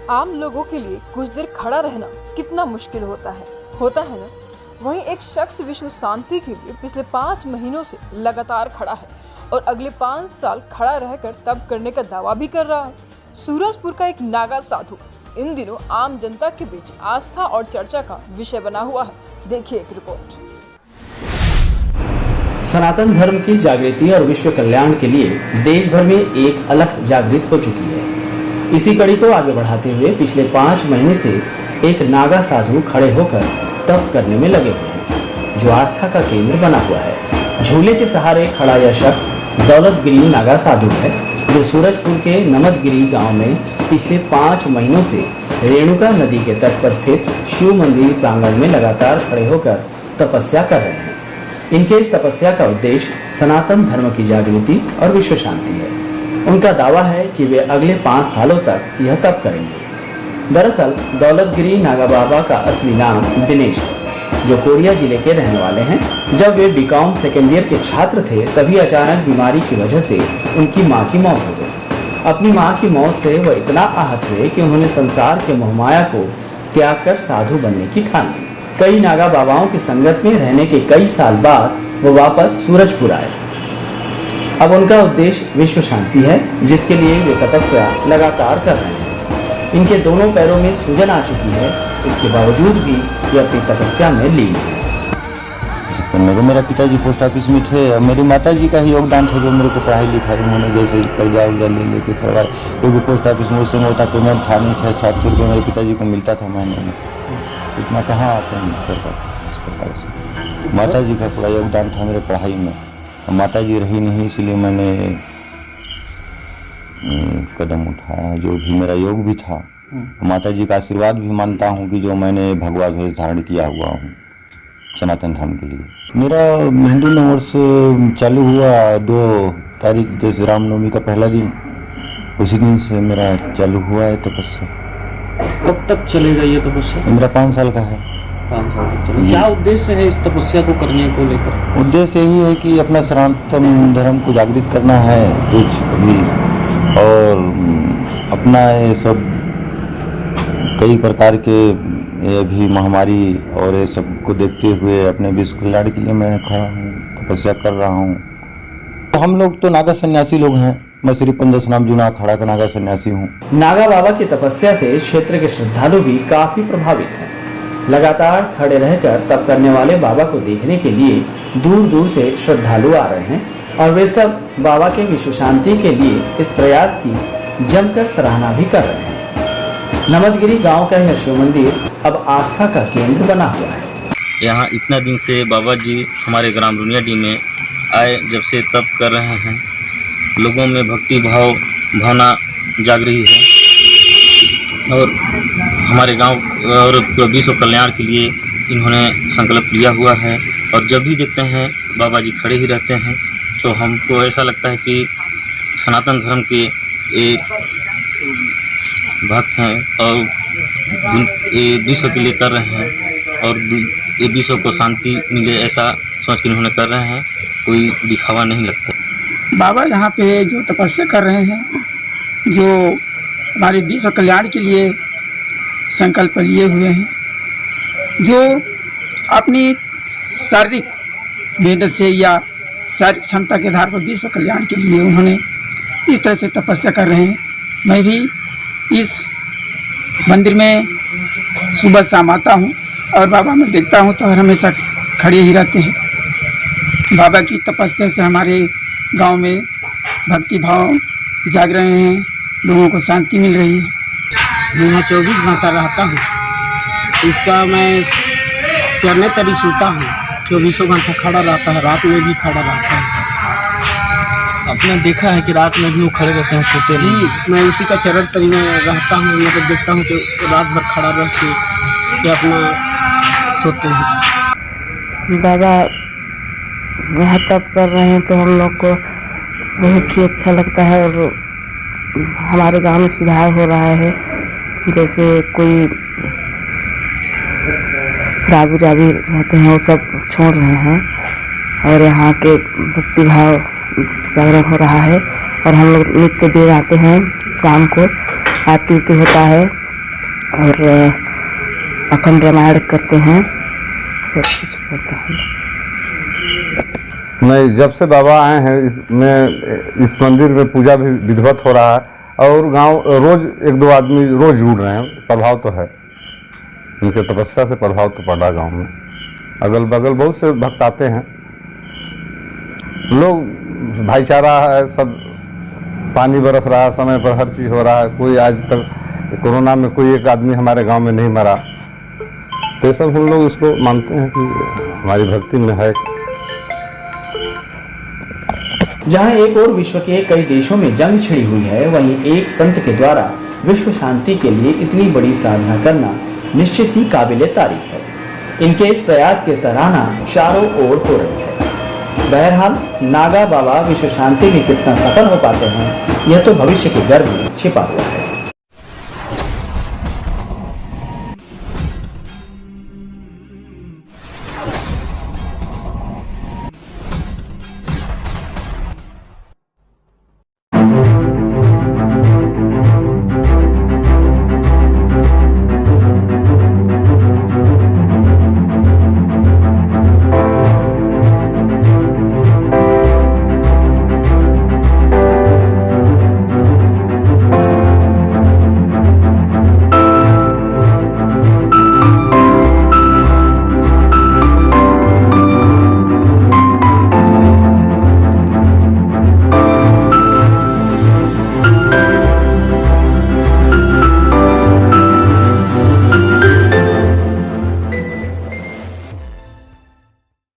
आम लोगों के लिए कुछ देर खड़ा रहना कितना मुश्किल होता है ना। वहीं एक शख्स विश्व शांति के लिए पिछले 5 महीनों से लगातार खड़ा है और अगले 5 साल खड़ा रहकर तप करने का दावा भी कर रहा है। सूरजपुर का एक नागा साधु इन दिनों आम जनता के बीच आस्था और चर्चा का विषय बना हुआ है। देखिए एक रिपोर्ट। सनातन धर्म की जागृति और विश्व कल्याण के लिए देश भर में एक अलख जागृत हो चुकी है। इसी कड़ी को आगे बढ़ाते हुए पिछले 5 महीने से एक नागा साधु खड़े होकर तप करने में लगे हुए हैं, जो आस्था का केंद्र बना हुआ है। झूले के सहारे खड़ा यह शख्स दौलतगिरी नागा साधु है, जो सूरजपुर के नमदगिरी गांव में पिछले 5 महीनों से रेणुका नदी के तट पर स्थित शिव मंदिर प्रांगण में लगातार खड़े होकर तपस्या कर रहे हैं। इनके इस तपस्या का उद्देश्य सनातन धर्म की जागृति और विश्व शांति है। उनका दावा है कि वे अगले 5 सालों तक यह तप करेंगे। दरअसल दौलतगिरी नागा बाबा का असली नाम दिनेश है, जो कोरिया जिले के रहने वाले हैं। जब वे बीकॉम सेकेंड ईयर के छात्र थे, तभी अचानक बीमारी की वजह से उनकी मां की मौत हो गई। अपनी मां की मौत से वह इतना आहत हुए कि उन्होंने संसार के मोहमाया को त्याग कर साधु बनने की ठान ली। कई नागा बाबाओं की संगत में रहने के कई साल बाद वो वापस सूरजपुर आए। अब उनका उद्देश्य विश्व शांति है, जिसके लिए वे तपस्या लगातार कर रहे हैं। इनके दोनों पैरों में सूजन आ चुकी है, इसके बावजूद भी वे अपनी तपस्या में लीन है। मेरा पिताजी पोस्ट ऑफिस में थे और मेरी माताजी का ही योगदान था, जो मेरे को पढ़ाई लिखाई उन्होंने जैसे कर्जा उर्जा ले लेके पढ़ाई, क्योंकि पोस्ट ऑफिस में उससे मोटा पेमेंट था नहीं था। 700 रुपये मेरे पिताजी को मिलता था महीने में, इतना कहाँ आता है सरकार से। माताजी का पूरा योगदान था मेरे पढ़ाई में। माताजी रही नहीं, इसलिए मैंने कदम उठाया, जो भी मेरा योग भी था। माताजी का आशीर्वाद भी मानता हूँ कि जो मैंने भगवा भेष धारण किया हुआ हूँ सनातन धर्म के लिए। मेरा हिंदू नववर्ष चालू हुआ 2 तारीख, जैसे रामनवमी का पहला दिन, उसी दिन से मेरा चालू हुआ है तपस्या। कब तक चलेगा ये तपस्या? मेरा 5 साल का है। 5 साल तक चलेगा। क्या उद्देश्य है इस तपस्या को करने को लेकर? उद्देश्य यही है कि अपना सनातन धर्म को जागृत करना है कुछ अभी, और अपना ये सब कई प्रकार के ये भी महामारी और ये सब को देखते हुए अपने विश्व कल्याण के लिए मैं खड़ा हूँ, तपस्या कर रहा हूँ। तो हम लोग तो नागा सन्यासी लोग हैं। मैं श्री पंजस नाम जुना अखाड़ा का नागा सन्यासी हूँ। नागा बाबा की तपस्या से क्षेत्र के श्रद्धालु भी काफी प्रभावित हैं। लगातार खड़े रहकर तप करने वाले बाबा को देखने के लिए दूर दूर से श्रद्धालु आ रहे हैं, और वे सब बाबा के विश्व शांति के लिए इस प्रयास की जमकर सराहना भी कर रहे हैं। नमदगिरी गांव का यह शिव मंदिर अब आस्था का केंद्र बना हुआ है। यहाँ इतना दिन से बाबा जी हमारे ग्राम रुनियाडी में आए, जब से तप कर रहे हैं, लोगों में भक्ति भावना जाग रही है और हमारे गांव और विश्व कल्याण के लिए इन्होंने संकल्प लिया हुआ है। और जब भी देखते हैं बाबा जी खड़े ही रहते हैं, तो हमको ऐसा लगता है कि सनातन धर्म के एक भक्त हैं और ये विश्व के लिए कर रहे हैं, और ये विश्व को शांति मिले ऐसा सोच के इन्होंने कर रहे हैं। कोई दिखावा नहीं लगता। बाबा यहाँ पे जो तपस्या कर रहे हैं, जो हमारे विश्व कल्याण के लिए संकल्प लिए हुए हैं, जो अपनी शारीरिक मेहनत से या शारीरिक क्षमता के आधार पर विश्व कल्याण के लिए उन्होंने इस तरह से तपस्या कर रहे हैं। मैं भी इस मंदिर में सुबह शाम आता हूँ और बाबा में देखता हूँ तो हमेशा खड़े ही रहते हैं। बाबा की तपस्या से हमारे गांव में भक्ति भाव जाग रहे हैं, लोगों को शांति मिल रही है। मैं 24 घंटा रहता हूँ, इसका मैं चरने तरी सोता हूँ, 24 घंटा खड़ा रहता है, रात में भी खड़ा रहता है। आपने देखा है कि रात में भी वो खड़े रहते हैं सोते जी। मैं उसी का चरण तरी में रहता हूँ, मतलब देखता हूँ कि रात भर खड़ा रह के अपना सोते हैं। बाबा वह तप कर रहे हैं तो हम लोग को बहुत ही अच्छा लगता है, और हमारे गांव में सुधार हो रहा है। जैसे कोई शराबी उराबी रहते हैं वो सब छोड़ रहे हैं, और यहाँ के भक्ति भाव जागरण हो रहा है। और हम लोग नित्य देर आते हैं, शाम को आरती होता है, और अखंड रामायण करते हैं, सब कुछ करते हैं। नहीं, जब से बाबा आए हैं इस मंदिर में पूजा भी विधिवत हो रहा है और गांव रोज 1-2 आदमी रोज जुड़ रहे हैं। प्रभाव तो है, उनके तपस्या से प्रभाव तो पड़ रहा है गाँव में। अगल बगल बहुत से भक्त आते हैं, लोग भाईचारा है, सब पानी बरस रहा है समय पर, हर चीज़ हो रहा है। कोई आज तक कोरोना में कोई एक आदमी हमारे गांव में नहीं मरा, तो सब हम लोग इसको मानते हैं कि हमारी भक्ति में है। जहां एक और विश्व के कई देशों में जंग छिड़ी हुई है, वहीं एक संत के द्वारा विश्व शांति के लिए इतनी बड़ी साधना करना निश्चित ही काबिले तारीफ है। इनके इस प्रयास की सराहना चारों ओर हो रही है। बहरहाल नागा बाबा विश्व शांति में कितना सफल हो पाते हैं, यह तो भविष्य के गर्भ में छिपा हुआ है।